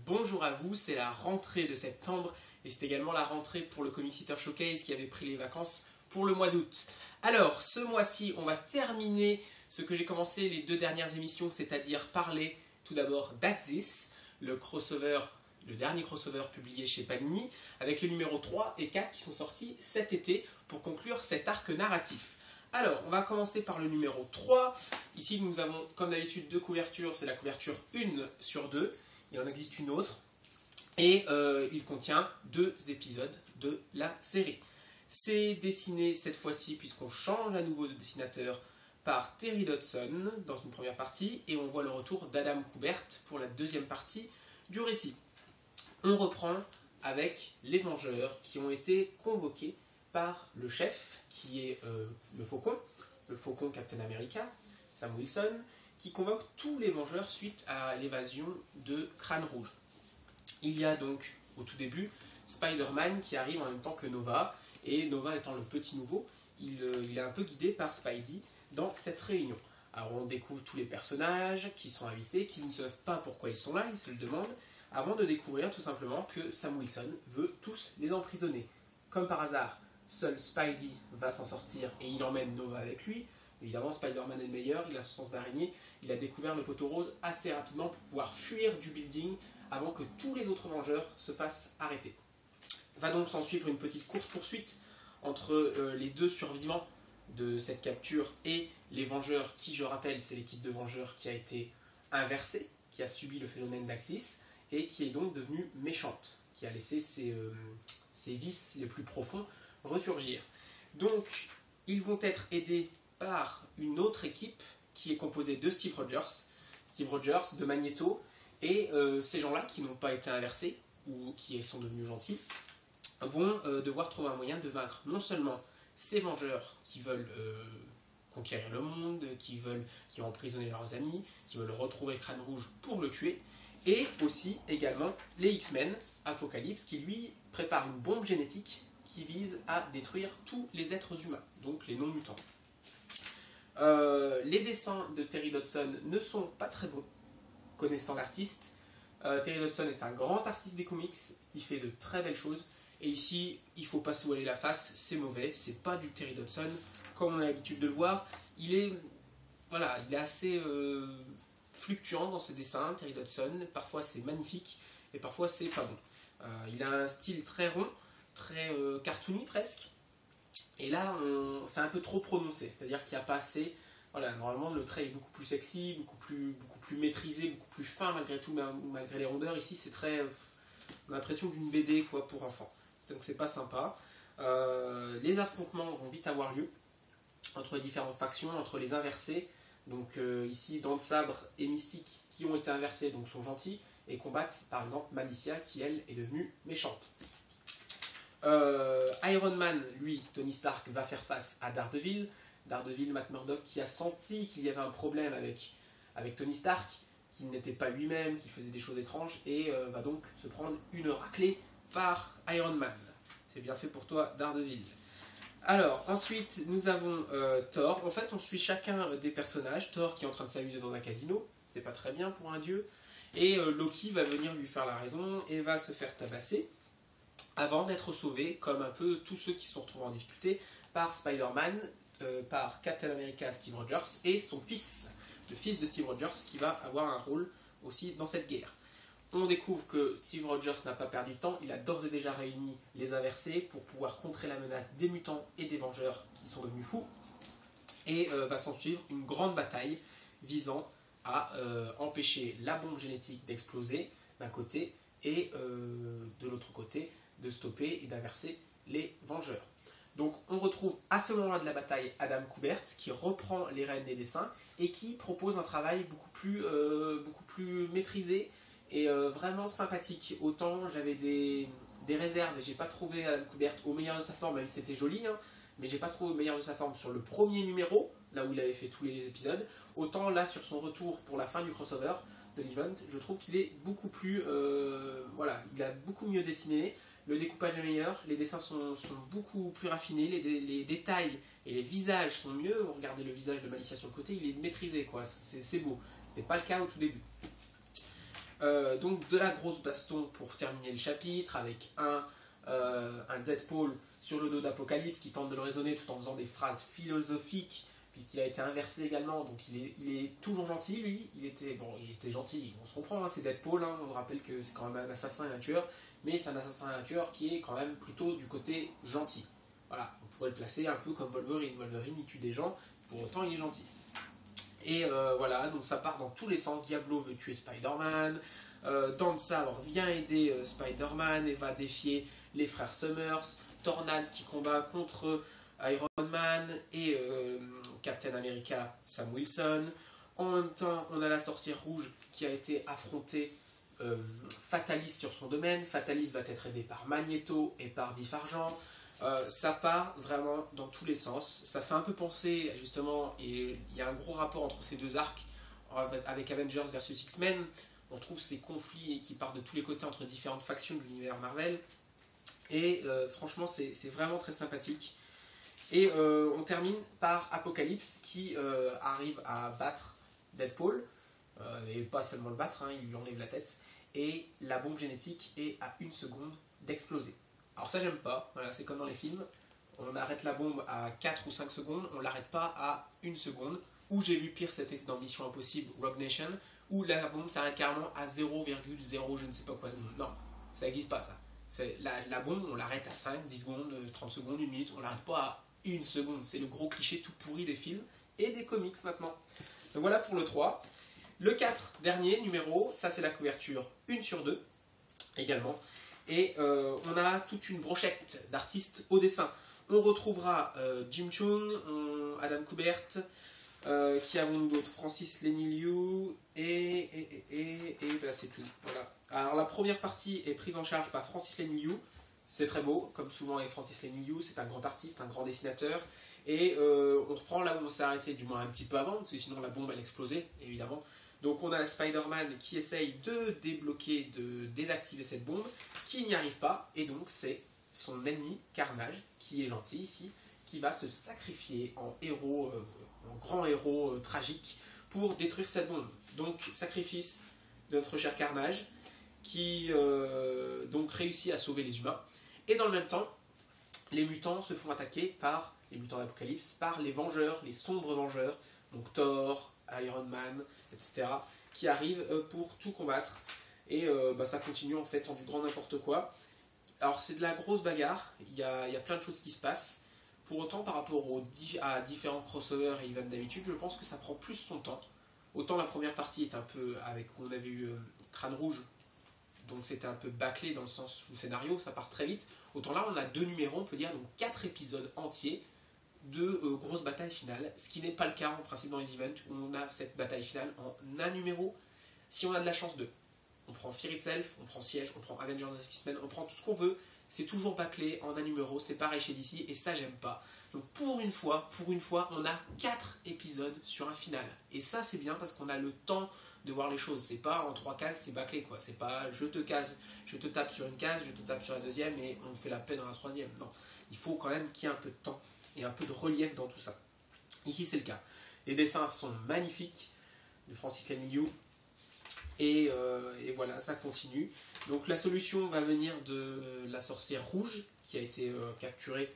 bonjour à vous, c'est la rentrée de septembre et c'est également la rentrée pour le Comic Seater Showcase qui avait pris les vacances pour le mois d'août. Alors, ce mois-ci, on va terminer ce que j'ai commencé les 2 dernières émissions, c'est-à-dire parler tout d'abord d'Axis, le dernier crossover publié chez Panini, avec les numéros 3 et 4 qui sont sortis cet été pour conclure cet arc narratif. Alors, on va commencer par le numéro 3. Ici, nous avons, comme d'habitude, 2 couvertures. C'est la couverture 1/2. Il en existe une autre. Et il contient 2 épisodes de la série. C'est dessiné cette fois-ci, puisqu'on change à nouveau de dessinateur, par Terry Dodson dans une première partie. Et on voit le retour d'Adam Kubert pour la deuxième partie du récit. On reprend avec les Vengeurs qui ont été convoqués par le chef, qui est le Faucon Captain America, Sam Wilson, qui convoque tous les Vengeurs suite à l'évasion de Crâne Rouge. Il y a donc, au tout début, Spider-Man qui arrive en même temps que Nova, et Nova étant le petit nouveau, il est un peu guidé par Spidey dans cette réunion. Alors on découvre tous les personnages qui sont invités, qui ne savent pas pourquoi ils sont là, ils se le demandent, avant de découvrir tout simplement que Sam Wilson veut tous les emprisonner. Comme par hasard, seul Spidey va s'en sortir et il emmène Nova avec lui. Évidemment, Spider-Man est le meilleur, il a son sens d'araignée, il a découvert le poteau rose assez rapidement pour pouvoir fuir du building avant que tous les autres Vengeurs se fassent arrêter. Va donc s'en suivre une petite course-poursuite entre les 2 survivants de cette capture et les Vengeurs qui, je rappelle, c'est l'équipe de Vengeurs qui a été inversée, qui a subi le phénomène d'Axis et qui est donc devenue méchante, qui a laissé ses vices les plus profonds ressurgir. Donc, ils vont être aidés par une autre équipe qui est composée de Steve Rogers, de Magneto, et ces gens-là qui n'ont pas été inversés, ou qui sont devenus gentils, vont devoir trouver un moyen de vaincre non seulement ces Vengeurs qui veulent conquérir le monde, qui ont emprisonné leurs amis, qui veulent retrouver Crâne Rouge pour le tuer, et aussi également les X-Men, Apocalypse, qui lui prépare une bombe génétique qui vise à détruire tous les êtres humains, donc les non-mutants. Les dessins de Terry Dodson ne sont pas très bons, connaissant l'artiste. Terry Dodson est un grand artiste des comics qui fait de très belles choses, et ici, il ne faut pas se voiler la face, c'est mauvais, c'est pas du Terry Dodson, comme on a l'habitude de le voir. Il est assez fluctuant dans ses dessins, Terry Dodson, parfois c'est magnifique, et parfois c'est pas bon. Il a un style très rond, très cartoony presque, et là c'est un peu trop prononcé, c'est-à-dire qu'il n'y a pas assez. Voilà, normalement le trait est beaucoup plus sexy, beaucoup plus maîtrisé, beaucoup plus fin malgré tout, malgré les rondeurs. Ici c'est très, on a l'impression d'une BD quoi, pour enfants, donc c'est pas sympa. Les affrontements vont vite avoir lieu entre les différentes factions, entre les inversés. Donc ici Dents de Sabre et Mystique qui ont été inversés, donc sont gentils, et combattent par exemple Malicia qui elle est devenue méchante. Iron Man, lui, Tony Stark, va faire face à Daredevil, Matt Murdock, qui a senti qu'il y avait un problème avec Tony Stark, qu'il n'était pas lui-même, qu'il faisait des choses étranges, et va donc se prendre une raclée par Iron Man. C'est bien fait pour toi, Daredevil. Alors, ensuite, nous avons Thor. En fait, on suit chacun des personnages. Thor qui est en train de s'amuser dans un casino, c'est pas très bien pour un dieu, et Loki va venir lui faire la raison et va se faire tabasser, avant d'être sauvé, comme un peu tous ceux qui se sont retrouvés en difficulté, par Spider-Man, par Captain America Steve Rogers, et son fils, le fils de Steve Rogers, qui va avoir un rôle aussi dans cette guerre. On découvre que Steve Rogers n'a pas perdu de temps, il a d'ores et déjà réuni les inversés pour pouvoir contrer la menace des mutants et des Vengeurs qui sont devenus fous, et va s'en suivre une grande bataille visant à empêcher la bombe génétique d'exploser d'un côté, et de l'autre côté de stopper et d'inverser les Vengeurs. Donc on retrouve à ce moment-là de la bataille Adam Kubert qui reprend les rênes des dessins et qui propose un travail beaucoup plus maîtrisé et vraiment sympathique. Autant j'avais des réserves et j'ai pas trouvé Adam Kubert au meilleur de sa forme, même si c'était joli, hein, mais j'ai pas trouvé au meilleur de sa forme sur le premier numéro, là où il avait fait tous les épisodes. Autant là sur son retour pour la fin du crossover de l'event, je trouve qu'il est beaucoup plus... il a beaucoup mieux dessiné. Le découpage est meilleur, les dessins sont beaucoup plus raffinés, les détails et les visages sont mieux. Regardez le visage de Malicia sur le côté, il est maîtrisé, quoi. C'est beau. C'était pas le cas au tout début. Donc de la grosse baston pour terminer le chapitre, avec un Deadpool sur le dos d'Apocalypse qui tente de le raisonner tout en faisant des phrases philosophiques, puisqu'il a été inversé également, donc il est toujours gentil lui, il était gentil, on se comprend, hein, c'est Deadpool, hein, on rappelle que c'est quand même un assassin et un tueur, mais c'est un assassin et un tueur qui est quand même plutôt du côté gentil. Voilà, on pourrait le placer un peu comme Wolverine. Wolverine il tue des gens, pour autant il est gentil. Et voilà, donc ça part dans tous les sens. Diablo veut tuer Spider-Man, Dan Sabre vient aider Spider-Man et va défier les frères Summers, Tornade qui combat contre Iron Man et Captain America Sam Wilson. En même temps, on a la sorcière rouge qui a été affrontée Fatalis sur son domaine. Fatalis va être aidé par Magneto et par Vif Argent. Ça part vraiment dans tous les sens. Ça fait un peu penser, justement, et il y a un gros rapport entre ces deux arcs, avec Avengers versus X-Men. On trouve ces conflits qui partent de tous les côtés entre différentes factions de l'univers Marvel. Et franchement, c'est vraiment très sympathique. Et on termine par Apocalypse qui arrive à battre Deadpool. Et pas seulement le battre, hein, il lui enlève la tête. Et la bombe génétique est à 1 seconde d'exploser. Alors ça j'aime pas, voilà, c'est comme dans les films, on arrête la bombe à 4 ou 5 secondes, on l'arrête pas à 1 seconde, ou j'ai vu pire, c'était dans Mission Impossible Rogue Nation, où la bombe s'arrête carrément à 0,0 je ne sais pas quoi seconde. Non, ça n'existe pas ça. La bombe on l'arrête à 5, 10 secondes, 30 secondes, 1 minute, on l'arrête pas à 1 seconde, c'est le gros cliché tout pourri des films et des comics maintenant. Donc voilà pour le 3. Le 4, dernier numéro, ça c'est la couverture 1/2 également. Et on a toute une brochette d'artistes au dessin. On retrouvera Jim Choong, Adam Kubert, qui avons d'autres, Francis Leniliu, et ben c'est tout. Voilà. Alors la première partie est prise en charge par Francis Leniliu. C'est très beau, comme souvent avec Francis Leniliu, c'est un grand artiste, un grand dessinateur. Et on reprend là où on s'est arrêté, du moins un petit peu avant, parce que sinon la bombe elle explosait, évidemment. Donc on a Spider-Man qui essaye de débloquer, de désactiver cette bombe, qui n'y arrive pas, et donc c'est son ennemi Carnage, qui est gentil ici, qui va se sacrifier en héros, en grand héros tragique, pour détruire cette bombe. Donc sacrifice de notre cher Carnage, qui donc réussit à sauver les humains, et dans le même temps, les mutants se font attaquer par, les mutants d'Apocalypse, par les Vengeurs, les sombres Vengeurs, donc Thor, Iron Man, etc., qui arrivent pour tout combattre. Et ça continue en fait en du grand n'importe quoi. Alors c'est de la grosse bagarre, il y a plein de choses qui se passent. Pour autant, par rapport à différents crossovers et events d'habitude, je pense que ça prend plus son temps. Autant la première partie est un peu, avec, on avait eu Crâne Rouge, donc c'était un peu bâclé dans le sens où le scénario, ça part très vite. Autant là, on a 2 numéros, on peut dire, donc 4 épisodes entiers de grosses batailles finales, ce qui n'est pas le cas en principe dans les events où on a cette bataille finale en un numéro. Si on a de la chance de, on prend Fear Itself, on prend Siege, on prend Avengers vs X-Men, on prend tout ce qu'on veut, c'est toujours bâclé en un numéro, c'est pareil chez DC et ça j'aime pas. Donc pour une fois, on a 4 épisodes sur un final. Et ça c'est bien parce qu'on a le temps de voir les choses. C'est pas en 3 cases, c'est bâclé quoi. C'est pas je te tape sur une case, je te tape sur la deuxième et on fait la paix dans la troisième. Non, il faut quand même qu'il y ait un peu de temps et un peu de relief dans tout ça. Ici c'est le cas. Les dessins sont magnifiques de Francis Leniliu et voilà, ça continue. Donc la solution va venir de la sorcière rouge qui a été capturée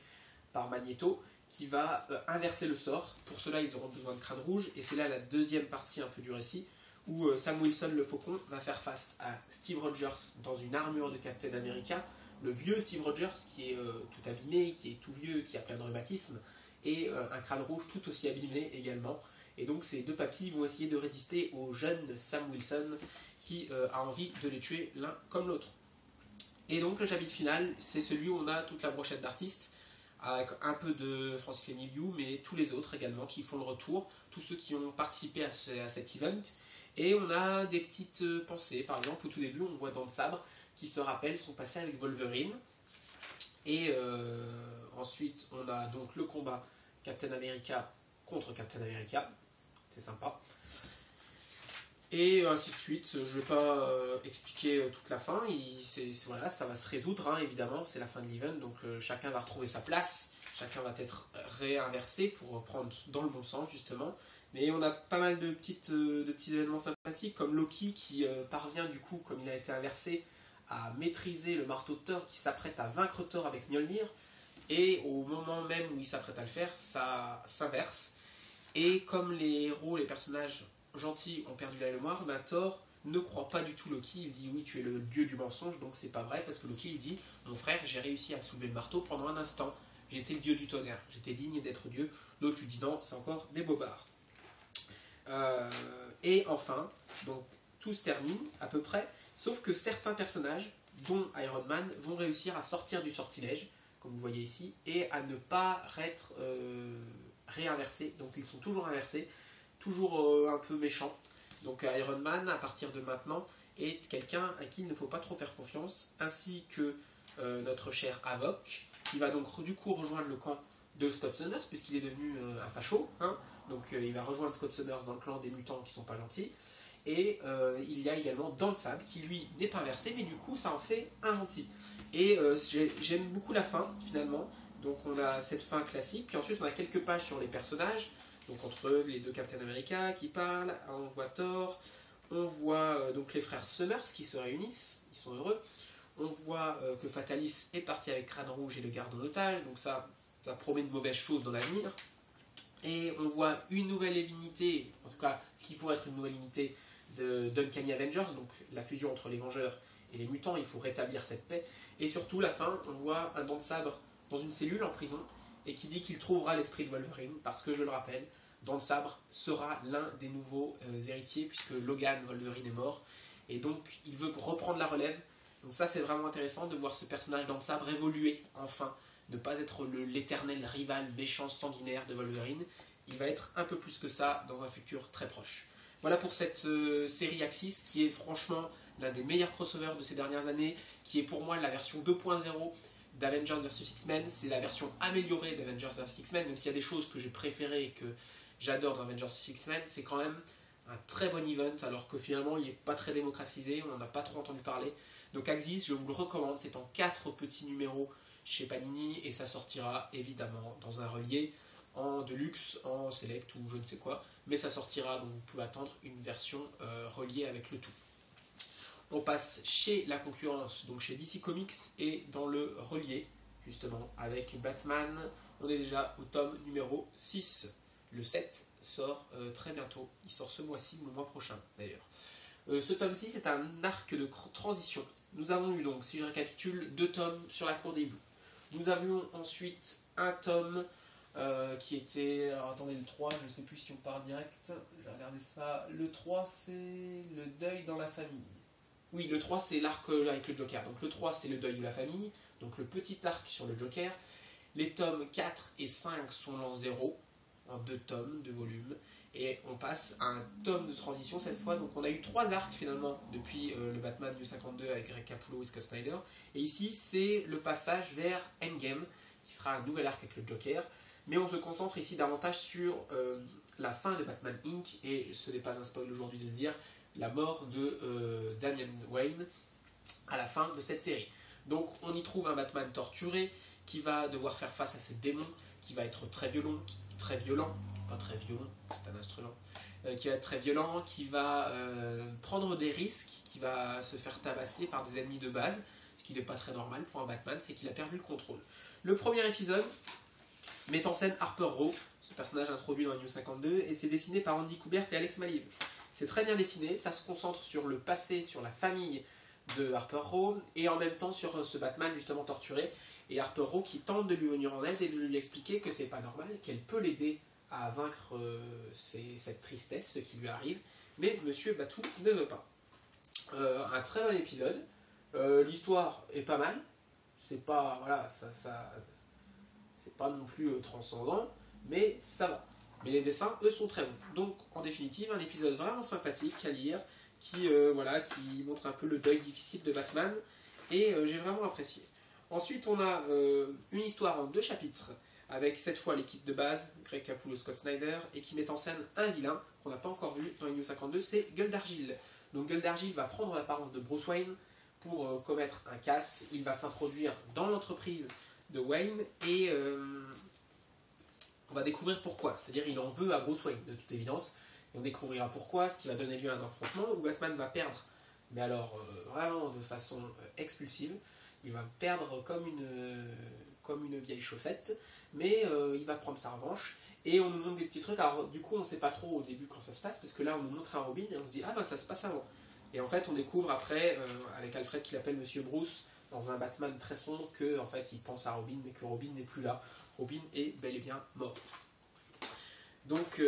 par Magneto, qui va inverser le sort. Pour cela ils auront besoin de Crâne Rouge et c'est là la deuxième partie un peu du récit où Sam Wilson le Faucon va faire face à Steve Rogers dans une armure de Captain America, le vieux Steve Rogers qui est tout abîmé, qui est tout vieux, qui a plein de rhumatismes, et un Crâne Rouge tout aussi abîmé également. Et donc ces deux papis vont essayer de résister au jeune Sam Wilson qui a envie de les tuer l'un comme l'autre. Et donc le chapitre final, c'est celui où on a toute la brochette d'artistes, avec un peu de Francis Leniliu, mais tous les autres également qui font le retour, tous ceux qui ont participé à cet event. Et on a des petites pensées, par exemple au tout début on voit Dan Sabre qui se rappelle son passé avec Wolverine. Et ensuite on a donc le combat Captain America contre Captain America, c'est sympa. Et ainsi de suite, je ne vais pas expliquer toute la fin, voilà, ça va se résoudre hein, évidemment, c'est la fin de l'event, donc chacun va retrouver sa place, chacun va être réinversé pour prendre dans le bon sens justement, Mais on a pas mal de petits événements sympathiques, comme Loki qui parvient du coup, comme il a été inversé, à maîtriser le marteau de Thor, qui s'apprête à vaincre Thor avec Mjolnir, et au moment même où il s'apprête à le faire, ça s'inverse. Et comme les héros, les personnages gentils ont perdu la mémoire, ben Thor ne croit pas du tout Loki, il dit oui tu es le dieu du mensonge, donc c'est pas vrai, parce que Loki lui dit mon frère j'ai réussi à soulever le marteau pendant un instant, j'étais le dieu du tonnerre, j'étais digne d'être dieu, l'autre lui dit non c'est encore des bobards. Et enfin, donc tout se termine à peu près, sauf que certains personnages, dont Iron Man, vont réussir à sortir du sortilège, comme vous voyez ici, et à ne pas être réinversés, donc ils sont toujours inversés, toujours un peu méchants. Donc Iron Man, à partir de maintenant, est quelqu'un à qui il ne faut pas trop faire confiance, ainsi que notre cher Havok, qui va donc du coup rejoindre le camp de Scott Summers, puisqu'il est devenu un facho, hein. Donc il va rejoindre Scott Summers dans le clan des mutants qui sont pas gentils. Et il y a également Dansab qui lui n'est pas inversé, mais du coup ça en fait un gentil. Et j'aime beaucoup la fin finalement. Donc on a cette fin classique, puis ensuite on a quelques pages sur les personnages. Donc entre les deux Captain America qui parlent, on voit Thor, on voit donc les frères Summers qui se réunissent, ils sont heureux. On voit que Fatalis est parti avec Crâne Rouge et le garde en otage, donc ça promet de mauvaises choses dans l'avenir. Et on voit une nouvelle unité, en tout cas ce qui pourrait être une nouvelle unité d'Uncanny Avengers, donc la fusion entre les Vengeurs et les mutants, il faut rétablir cette paix. Et surtout, la fin, on voit un Dent de Sabre dans une cellule en prison, et qui dit qu'il trouvera l'esprit de Wolverine, parce que je le rappelle, Dent de Sabre sera l'un des nouveaux héritiers, puisque Logan Wolverine est mort, et donc il veut reprendre la relève. Donc ça c'est vraiment intéressant de voir ce personnage Dent de Sabre évoluer enfin, ne pas être l'éternel rival méchant sanguinaire de Wolverine, il va être un peu plus que ça dans un futur très proche. Voilà pour cette série Axis qui est franchement l'un des meilleurs crossovers de ces dernières années, qui est pour moi la version 2.0 d'Avengers vs X-Men, c'est la version améliorée d'Avengers vs X-Men, même s'il y a des choses que j'ai préférées et que j'adore dans Avengers vs X-Men, c'est quand même un très bon event, alors que finalement il n'est pas très démocratisé, on n'en a pas trop entendu parler. Donc Axis, je vous le recommande, c'est en 4 petits numéros chez Panini, et ça sortira évidemment dans un relié, en deluxe, en select ou je ne sais quoi, mais ça sortira, donc vous pouvez attendre une version reliée avec le tout. On passe chez la concurrence, donc chez DC Comics, et dans le relié, justement, avec Batman, on est déjà au tome numéro 6. Le 7 sort très bientôt, il sort ce mois-ci ou le mois prochain d'ailleurs. Ce tome 6 est un arc de transition. Nous avons eu donc, si je récapitule, 2 tomes sur la cour des hiboux. Nous avions ensuite un tome qui était... Alors attendez, le 3, je ne sais plus si on part direct. Je vais regarder ça. Le 3, c'est le deuil dans la famille. Oui, le 3, c'est l'arc avec le Joker. Donc le 3, c'est le deuil de la famille. Donc le petit arc sur le Joker. Les tomes 4 et 5 sont l'an 0, en 2 tomes, 2 volumes. Et on passe à un tome de transition cette fois. Donc on a eu 3 arcs finalement depuis le Batman New 52 avec Greg Capullo et Scott Snyder. Et ici, c'est le passage vers Endgame, qui sera un nouvel arc avec le Joker. Mais on se concentre ici davantage sur la fin de Batman Inc. Et ce n'est pas un spoil aujourd'hui de le dire, la mort de Damian Wayne à la fin de cette série. Donc on y trouve un Batman torturé qui va devoir faire face à ses démons, qui va être très violent, pas très violent, c'est un instrument, qui va être très violent, qui va prendre des risques, qui va se faire tabasser par des ennemis de base, ce qui n'est pas très normal pour un Batman, c'est qu'il a perdu le contrôle. Le premier épisode met en scène Harper Row, ce personnage introduit dans New 52, et c'est dessiné par Andy Kubert et Alex Maleev. C'est très bien dessiné, ça se concentre sur le passé, sur la famille de Harper Row, et en même temps sur ce Batman justement torturé, et Harper Row qui tente de lui venir en aide et de lui expliquer que c'est pas normal, qu'elle peut l'aider à vaincre cette tristesse, ce qui lui arrive, mais Monsieur Batou ne veut pas. Un très bon épisode, l'histoire est pas mal, c'est pas, voilà, c'est pas non plus transcendant, mais ça va. Mais les dessins, eux, sont très bons. Donc, en définitive, un épisode vraiment sympathique à lire, qui montre un peu le deuil difficile de Batman, et j'ai vraiment apprécié. Ensuite, on a une histoire en 2 chapitres, avec cette fois l'équipe de base, Greg Capullo, Scott Snyder, et qui met en scène un vilain qu'on n'a pas encore vu dans les New 52, c'est Gueule d'Argile. Donc Gueule d'Argile va prendre l'apparence de Bruce Wayne pour commettre un casse. Il va s'introduire dans l'entreprise de Wayne, et On va découvrir pourquoi, c'est-à-dire il en veut à Bruce Wayne de toute évidence, et on découvrira pourquoi, ce qui va donner lieu à un affrontement où Batman va perdre, mais alors vraiment de façon expulsive, il va perdre comme une vieille chaussette, mais il va prendre sa revanche, et on nous montre des petits trucs, alors du coup on ne sait pas trop au début quand ça se passe, parce que là on nous montre un Robin, et on se dit ah bah ça se passe avant, et en fait on découvre après, avec Alfred qui l'appelle Monsieur Bruce, dans un Batman très sombre, que en fait il pense à Robin, mais que Robin n'est plus là, Robin est bel et bien mort. Donc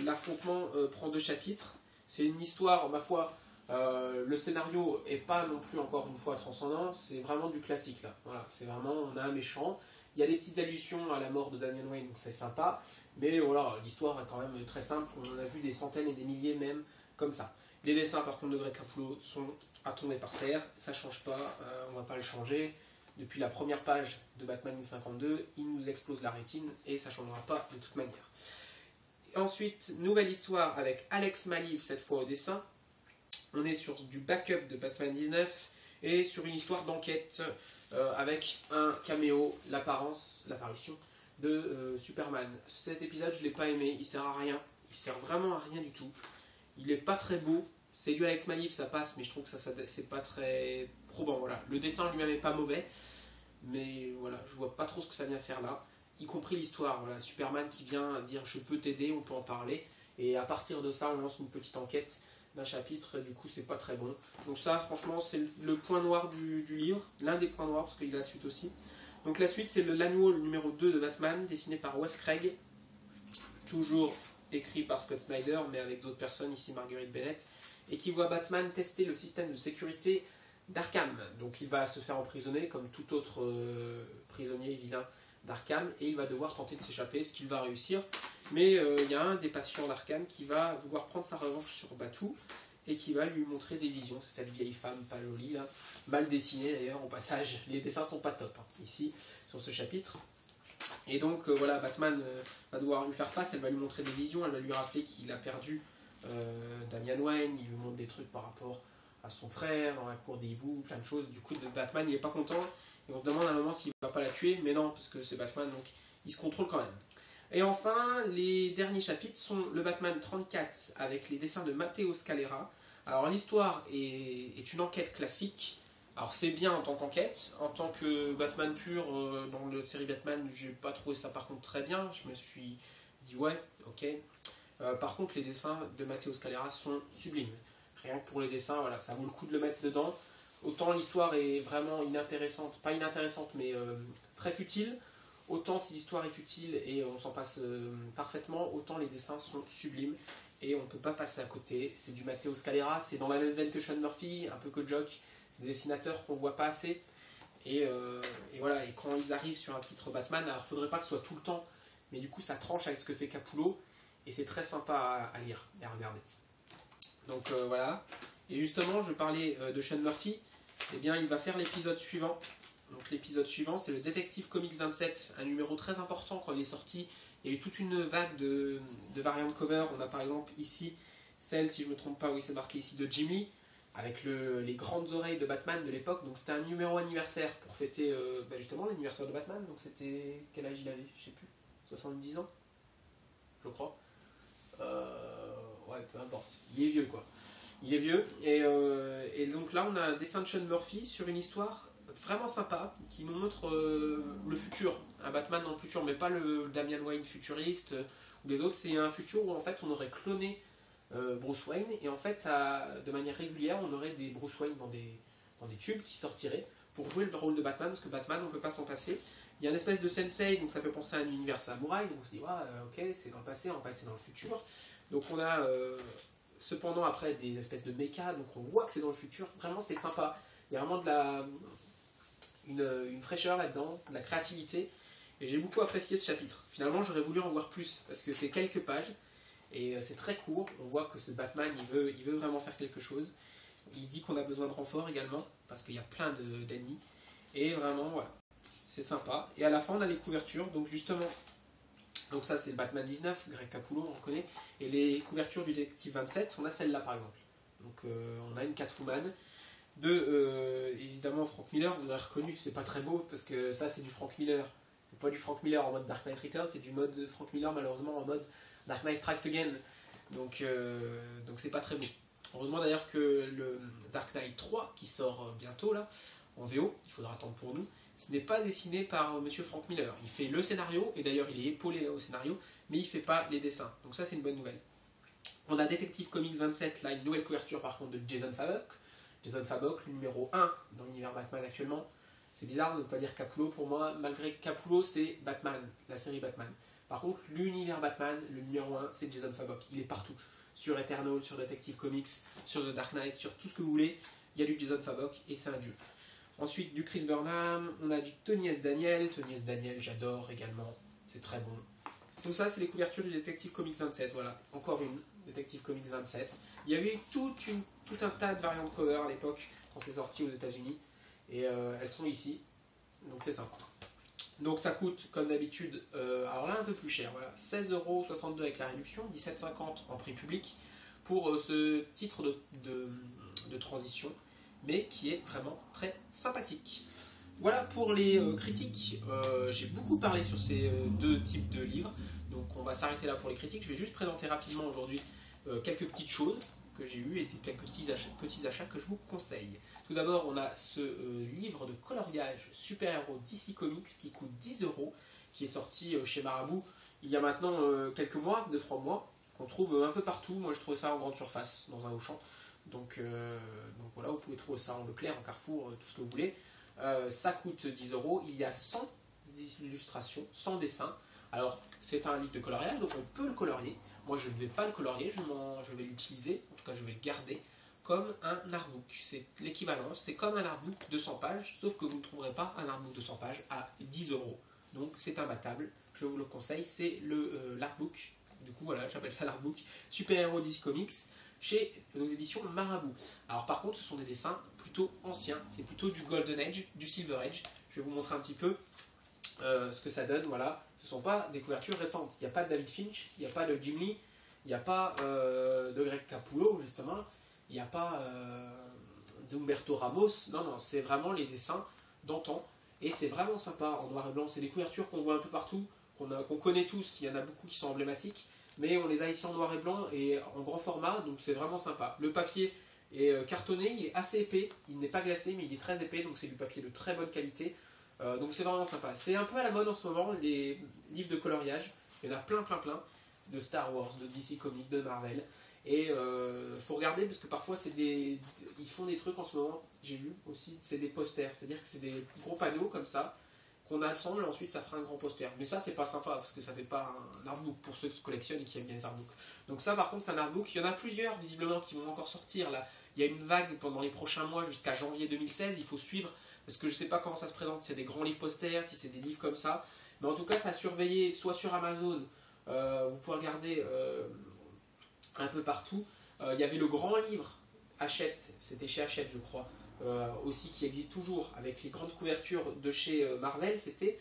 l'affrontement prend 2 chapitres, c'est une histoire, ma foi, le scénario est pas non plus encore une fois transcendant, c'est vraiment du classique là, voilà, c'est vraiment, on a un méchant, il y a des petites allusions à la mort de Damian Wayne, donc c'est sympa, mais voilà, l'histoire est quand même très simple, on en a vu des centaines et des milliers même, comme ça. Les dessins par contre de Greg Capullo sont à tomber par terre, ça change pas, on va pas le changer. Depuis la première page de Batman 52, il nous explose la rétine et ça changera pas de toute manière. Et ensuite, nouvelle histoire avec Alex Maleev, cette fois au dessin. On est sur du backup de Batman 19 et sur une histoire d'enquête avec un caméo, l'apparition de Superman. Cet épisode, je l'ai pas aimé, il sert à rien, il sert vraiment à rien du tout. Il est pas très beau. C'est du Alex Maleev, ça passe, mais je trouve que ça c'est pas très probant. Voilà. Le dessin lui-même est pas mauvais, mais voilà, je vois pas trop ce que ça vient faire là. Y compris l'histoire, voilà, Superman qui vient dire je peux t'aider, on peut en parler, et à partir de ça, on lance une petite enquête d'un chapitre, et du coup, c'est pas très bon. Donc ça, franchement, c'est le point noir du livre, l'un des points noirs, parce qu'il y a la suite aussi. Donc la suite, c'est l'annual numéro 2 de Batman, dessiné par Wes Craig, toujours écrit par Scott Snyder, mais avec d'autres personnes, ici Marguerite Bennett, et qui voit Batman tester le système de sécurité d'Arkham. Donc il va se faire emprisonner comme tout autre prisonnier vilain d'Arkham, et il va devoir tenter de s'échapper, ce qu'il va réussir. Mais il y a un des patients d'Arkham qui va vouloir prendre sa revanche sur Batou, et qui va lui montrer des visions. C'est cette vieille femme pas jolie, là, mal dessinée d'ailleurs, au passage. Les dessins sont pas top, hein, ici, sur ce chapitre. Et donc voilà, Batman va devoir lui faire face, elle va lui montrer des visions, elle va lui rappeler qu'il a perdu Damian Wayne, il lui montre des trucs par rapport à son frère, dans la cour des hiboux, plein de choses. Du coup, Batman, il est pas content, et on se demande à un moment s'il va pas la tuer, mais non, parce que c'est Batman, donc il se contrôle quand même. Et enfin, les derniers chapitres sont le Batman 34, avec les dessins de Matteo Scalera. Alors l'histoire est une enquête classique. Alors c'est bien en tant qu'enquête, en tant que Batman pur, dans la série Batman, j'ai pas trouvé ça par contre très bien, je me suis dit ouais, ok. Par contre les dessins de Matteo Scalera sont sublimes, rien que pour les dessins, voilà, ça vaut le coup de le mettre dedans. Autant l'histoire est vraiment inintéressante, pas inintéressante mais très futile, autant si l'histoire est futile et on s'en passe parfaitement, autant les dessins sont sublimes. Et on ne peut pas passer à côté, c'est du Matteo Scalera, c'est dans la même veine que Sean Murphy, un peu que Jock. C'est des dessinateurs qu'on voit pas assez. Et voilà, et quand ils arrivent sur un titre Batman, alors il faudrait pas que ce soit tout le temps, mais du coup ça tranche avec ce que fait Capullo, et c'est très sympa à lire et à regarder. Donc voilà. Et justement, je parlais de Sean Murphy, eh bien il va faire l'épisode suivant. Donc l'épisode suivant, c'est le Detective Comics 27, un numéro très important quand il est sorti. Il y a eu toute une vague de variantes cover. On a par exemple ici celle, si je ne me trompe pas, oui c'est marqué ici, de Jim Lee, avec les grandes oreilles de Batman de l'époque. Donc c'était un numéro anniversaire pour fêter justement l'anniversaire de Batman. Donc c'était, quel âge il avait, je sais plus, 70 ans je crois. Ouais, peu importe, il est vieux quoi. Il est vieux, et donc là on a un dessin de Sean Murphy sur une histoire vraiment sympa qui nous montre le futur, un Batman dans le futur, mais pas le Damian Wayne futuriste ou les autres. C'est un futur où en fait on aurait cloné Bruce Wayne, et en fait de manière régulière on aurait des Bruce Wayne dans des tubes qui sortiraient pour jouer le rôle de Batman, parce que Batman on peut pas s'en passer. Il y a une espèce de sensei, donc ça fait penser à un univers samouraï, donc on se dit ok c'est dans le passé, en fait c'est dans le futur. Donc on a cependant après des espèces de méca, donc on voit que c'est dans le futur. Vraiment c'est sympa, il y a vraiment une fraîcheur là-dedans, de la créativité, et j'ai beaucoup apprécié ce chapitre. Finalement j'aurais voulu en voir plus, parce que c'est quelques pages, et c'est très court. On voit que ce Batman il veut vraiment faire quelque chose. Il dit qu'on a besoin de renforts également, parce qu'il y a plein d'ennemis, et vraiment voilà, c'est sympa. Et à la fin on a les couvertures, donc justement, donc ça c'est le Batman 19, Greg Capullo on reconnaît, et les couvertures du Détective 27, on a celle-là par exemple. Donc on a une Catwoman de évidemment Frank Miller. Vous aurez reconnu que c'est pas très beau, parce que ça c'est du Frank Miller, C'est pas du Frank Miller en mode Dark Knight Returns, c'est du mode Frank Miller malheureusement en mode Dark Knight Strikes Again. Donc c'est pas très beau. Heureusement d'ailleurs que le Dark Knight 3 qui sort bientôt là, en VO, il faudra attendre pour nous, ce n'est pas dessiné par monsieur Frank Miller. Il fait le scénario, et d'ailleurs il est épaulé là, au scénario, mais il fait pas les dessins. Donc ça c'est une bonne nouvelle. On a Detective Comics 27, là une nouvelle couverture par contre de Jason Fabok. Jason Fabok, le numéro 1 dans l'univers Batman actuellement. C'est bizarre de ne pas dire Capullo pour moi, malgré que Capullo c'est Batman, la série Batman. Par contre, l'univers Batman, le numéro 1, c'est Jason Fabok. Il est partout. Sur Eternal, sur Detective Comics, sur The Dark Knight, sur tout ce que vous voulez, il y a du Jason Fabok et c'est un dieu. Ensuite, du Chris Burnham, on a du Tony S. Daniel. Tony S. Daniel, j'adore également, c'est très bon. Tout ça, c'est les couvertures du Detective Comics 27, voilà, encore une, Detective Comics 27. Il y avait eu tout un tas de variantes de cover à l'époque, quand c'est sorti aux États-Unis, et elles sont ici, donc c'est sympa. Donc ça coûte, comme d'habitude, alors là un peu plus cher, voilà, 16,62€ avec la réduction, 17,50€ en prix public, pour ce titre de transition, mais qui est vraiment très sympathique. Voilà pour les critiques. J'ai beaucoup parlé sur ces deux types de livres, donc on va s'arrêter là pour les critiques. Je vais juste présenter rapidement aujourd'hui quelques petites choses que j'ai eues et quelques petits achats que je vous conseille. Tout d'abord, on a ce livre de coloriage super-héros DC Comics qui coûte 10€, qui est sorti chez Marabout il y a maintenant quelques mois, 2-3 mois, qu'on trouve un peu partout. Moi je trouvais ça en grande surface, dans un Auchan. Donc voilà, vous pouvez trouver ça en Leclerc, en Carrefour, tout ce que vous voulez. Ça coûte 10€, il y a 100 illustrations, 100 dessins. Alors c'est un livre de coloriage, donc on peut le colorier. Moi je ne vais pas le colorier, je vais l'utiliser, en tout cas je vais le garder comme un artbook. C'est l'équivalent, c'est comme un artbook de 100 pages, sauf que vous ne trouverez pas un artbook de 100 pages à 10€. Donc c'est imbattable, je vous le conseille, c'est l'artbook. Du coup voilà, j'appelle ça l'artbook Super Héros DC Comics chez nos éditions Marabout. Alors par contre ce sont des dessins plutôt anciens, c'est plutôt du Golden Age, du Silver Age. Je vais vous montrer un petit peu ce que ça donne, voilà. Ce ne sont pas des couvertures récentes, il n'y a pas de David Finch, il n'y a pas de Jim Lee, il n'y a pas de Greg Capullo justement, il n'y a pas d'Umberto Ramos, non, c'est vraiment les dessins d'antan, et c'est vraiment sympa en noir et blanc, c'est des couvertures qu'on voit un peu partout, qu'on connaît tous, il y en a beaucoup qui sont emblématiques, mais on les a ici en noir et blanc et en grand format, donc c'est vraiment sympa. Le papier est cartonné, il est assez épais, il n'est pas glacé, mais il est très épais, donc c'est du papier de très bonne qualité, donc c'est vraiment sympa. C'est un peu à la mode en ce moment, les livres de coloriage, il y en a plein, de Star Wars, de DC Comics, de Marvel, et faut regarder parce que parfois ils font des trucs en ce moment, j'ai vu aussi, c'est des posters, c'est-à-dire que c'est des gros panneaux comme ça, qu'on assemble et ensuite ça fera un grand poster. Mais ça c'est pas sympa parce que ça fait pas un artbook pour ceux qui collectionnent et qui aiment bien les artbooks. Donc ça par contre c'est un artbook, il y en a plusieurs visiblement qui vont encore sortir là. Il y a une vague pendant les prochains mois jusqu'à janvier 2016, il faut suivre parce que je sais pas comment ça se présente, si c'est des grands livres posters, si c'est des livres comme ça. Mais en tout cas ça a surveillé soit sur Amazon, vous pouvez regarder un peu partout. Il y avait le grand livre Hachette, c'était chez Hachette je crois. Aussi qui existe toujours avec les grandes couvertures de chez Marvel, c'est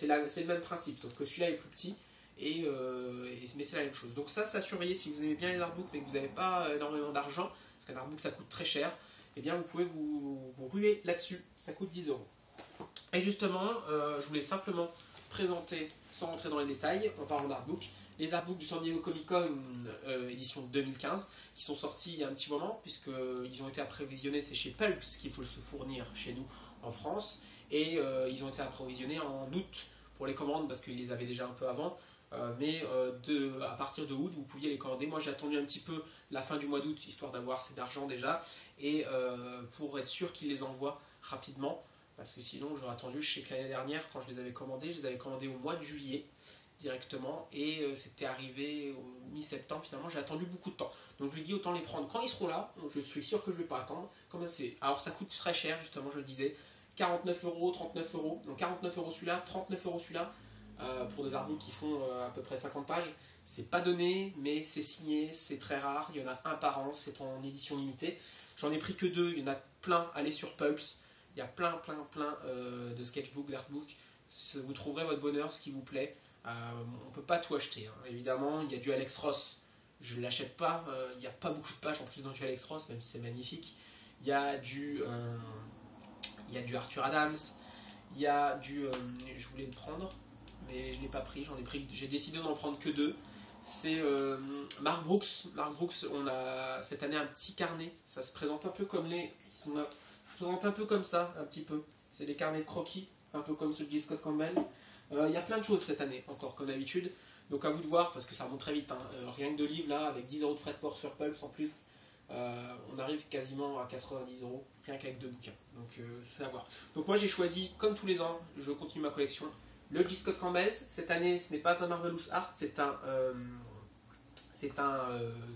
le même principe, sauf que celui-là est plus petit, mais c'est la même chose. Donc ça à surveiller si vous aimez bien les artbooks mais que vous n'avez pas énormément d'argent, parce qu'un artbook ça coûte très cher, et bien vous pouvez vous ruer là-dessus, ça coûte 10€. Et justement, je voulais simplement présenter, sans rentrer dans les détails, en parlant d'artbook, les artbooks du San Diego Comic Con édition 2015 qui sont sortis il y a un petit moment puisqu'ils ont été approvisionnés, c'est chez Pulps qu'il faut se fournir chez nous en France, et ils ont été approvisionnés en août pour les commandes parce qu'ils les avaient déjà un peu avant, mais à partir de août vous pouviez les commander. Moi j'ai attendu un petit peu la fin du mois d'août histoire d'avoir assez d'argent déjà et pour être sûr qu'ils les envoient rapidement, parce que sinon j'aurais attendu. Je sais que l'année dernière quand je les avais commandés au mois de juillet directement et c'était arrivé au mi-septembre. Finalement j'ai attendu beaucoup de temps, donc je lui dis autant les prendre quand ils seront là, je suis sûr que je ne vais pas attendre. Alors ça coûte très cher justement, je le disais, 49€, 39€, donc 49€ celui-là, 39€ celui-là, pour des artbooks qui font à peu près 50 pages. C'est pas donné mais c'est signé, c'est très rare, il y en a un par an, c'est en édition limitée. J'en ai pris que 2, il y en a plein, allez sur Pulps, il y a plein de sketchbooks, d'artbooks, vous trouverez votre bonheur, ce qui vous plaît. On ne peut pas tout acheter, hein. Évidemment il y a du Alex Ross, je ne l'achète pas, il n'y a pas beaucoup de pages en plus dans du Alex Ross même si c'est magnifique. Il y a du Arthur Adams, il y a du je voulais le prendre, mais je ne l'ai pas pris. J'ai décidé d'en prendre que 2. C'est Mark Brooks. Mark Brooks, on a cette année un petit carnet. Ça se présente un peu comme ça se présente un peu comme ça, un petit peu. C'est les carnets de croquis, un peu comme ceux de J. Scott Campbell. Il y a plein de choses cette année, encore comme d'habitude. Donc à vous de voir, parce que ça remonte très vite. Hein. Rien que de livres, là, avec 10 € de frais de port sur Pulse en plus, on arrive quasiment à 90 €, rien qu'avec 2 bouquins. Donc c'est à voir. Donc moi j'ai choisi, comme tous les ans, je continue ma collection, le J. Scott Campbell. Cette année, ce n'est pas un Marvelous Art, c'est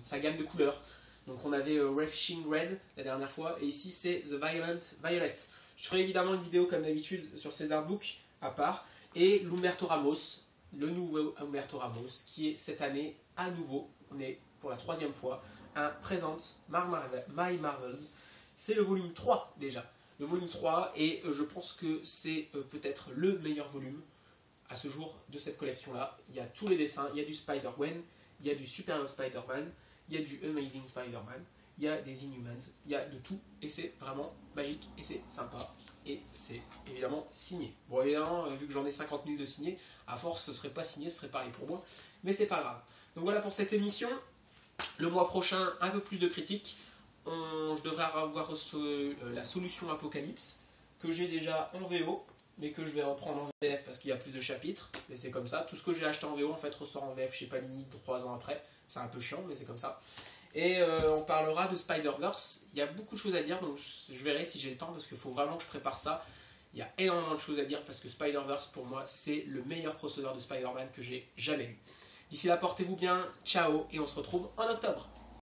sa gamme de couleurs. Donc on avait Refreshing Red la dernière fois, et ici c'est The Violent Violet. Je ferai évidemment une vidéo comme d'habitude sur ces artbooks à part. Et l'Humberto Ramos, le nouveau Humberto Ramos, qui est cette année à nouveau, on est pour la 3e fois, un Present My Marvels. C'est le volume 3 déjà. Le volume 3, et je pense que c'est peut-être le meilleur volume à ce jour de cette collection-là. Il y a tous les dessins, il y a du Spider-Gwen, il y a du Superior Spider-Man, il y a du Amazing Spider-Man, il y a des Inhumans, il y a de tout, et c'est vraiment magique, et c'est sympa, et c'est évidemment signé. Bon, évidemment, vu que j'en ai 50 000 de signés, à force ce serait pas signé, ce serait pareil pour moi, mais c'est pas grave. Donc voilà pour cette émission. Le mois prochain, un peu plus de critiques. Je devrais avoir la solution Apocalypse, que j'ai déjà en VO, mais que je vais reprendre en VF parce qu'il y a plus de chapitres, et c'est comme ça. Tout ce que j'ai acheté en VO en fait ressort en VF chez Panini 3 ans après. C'est un peu chiant, mais c'est comme ça. Et on parlera de Spider-Verse. Il y a beaucoup de choses à dire, donc je verrai si j'ai le temps, parce qu'il faut vraiment que je prépare ça. Il y a énormément de choses à dire, parce que Spider-Verse, pour moi, c'est le meilleur crossover de Spider-Man que j'ai jamais lu. D'ici là, portez-vous bien, ciao, et on se retrouve en octobre.